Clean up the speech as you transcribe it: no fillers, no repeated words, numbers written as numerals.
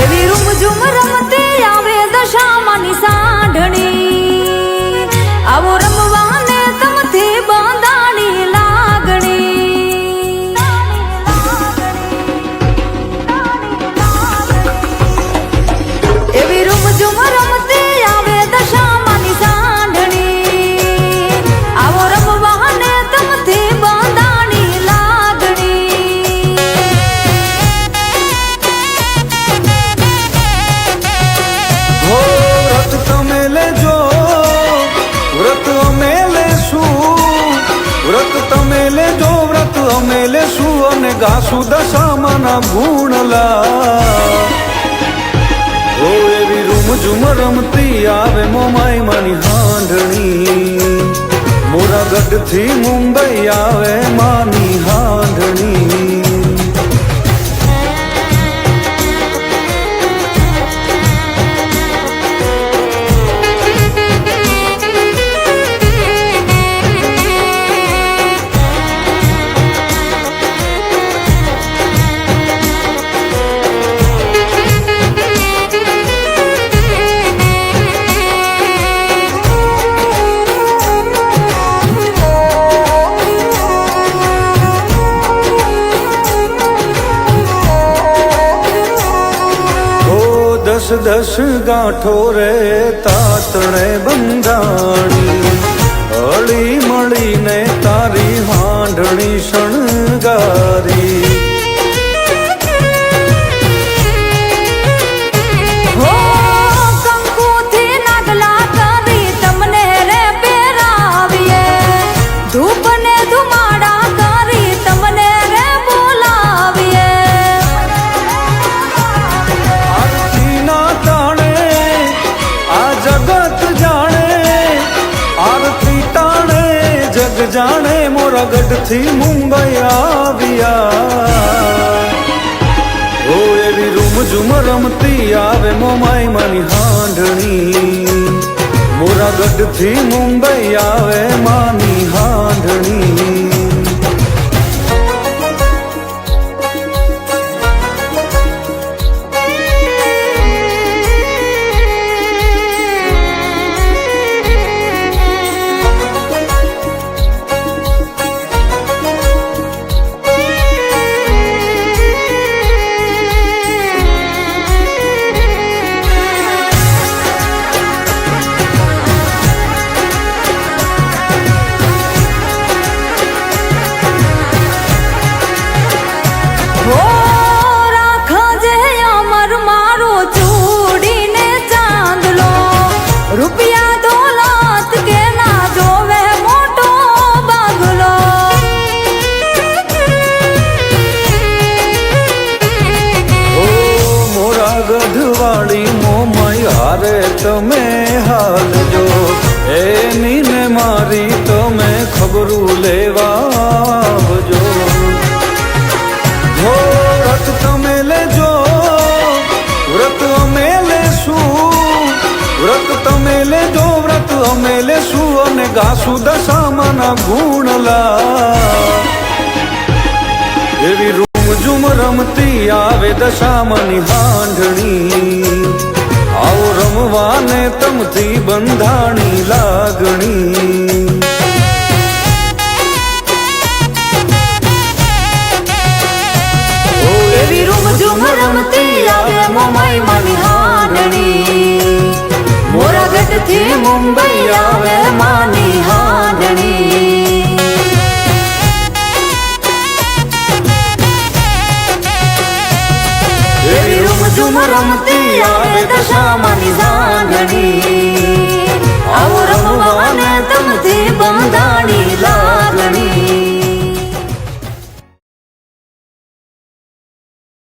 એવી રૂમઝૂમ રમતી આવે દશામાની સાંઢણી આવો રમવાને તમથી બાંધાણી લાગણી એવી રૂમઝૂમ રમતી આવે દશામાની સાંઢણી આવો રમવાને તમથી બાંધાણી લાગણી હો વ્રત તમે લેજો વ્રત અમે લેશું વ્રત તમે લેજો વ્રત અમે લેશું અને ગાશું દશામાના ગુણલા ઓ એવી રૂમઝૂમ રમતી આવે મોમાઈ માની હાંઢણી મોરાગઢથી મુંબઈ આવે માની હાંઢણી દસ દસ ગાંઠો રે તાતણે બંધાણી હળી મળીને તારી હાંઢણી શણગારી હો કંકુથી નાગલા કરી તમને રે પહેરાવીએ ધૂપ ને ધુમાડા કરી તમને રે બોલાવીએ આરતીના તાણે આ જગત જાણે આરતી તાણે જગ જાણે મોરાગઢથી મુંબઈ આવ્યા ઓ એવી રૂમઝૂમ રમતી આવે મોમાઈ માની હાંઢણી મોરાગઢથી મુંબઈ આવે માની હાંઢણી હો રાખજે અમર મારો ચૂડીને ચાંદલો રૂપિયા દોલત કે ના જોવે મોટો બાગલો ઓ મોરાગઢ વાળી મોમાઈ હારે તમે હાલજો એની ને મારી તમે ખબરું લેવા આવજો હો વ્રત તમે લેજો વ્રત અમે લેશું વ્રત તમે લેજો વ્રત અમે લેશું અને ગાશું દશામાના ગુણલા એવી રૂમઝૂમ રમતી આવે દશામાની હાંઢણી આવો રમવાને તમથી બંધાણી લાગણી એવી રૂમઝૂમ રમતી આવે મોમાઈ માની હાંઢણી મોરાગઢથી મુંબઈ આવે માની હાંઢણી એવી રૂમઝૂમ રમતી આવે દશામાની સાંઢણી આવો રમવાને તમથી બંધાણી લાગણી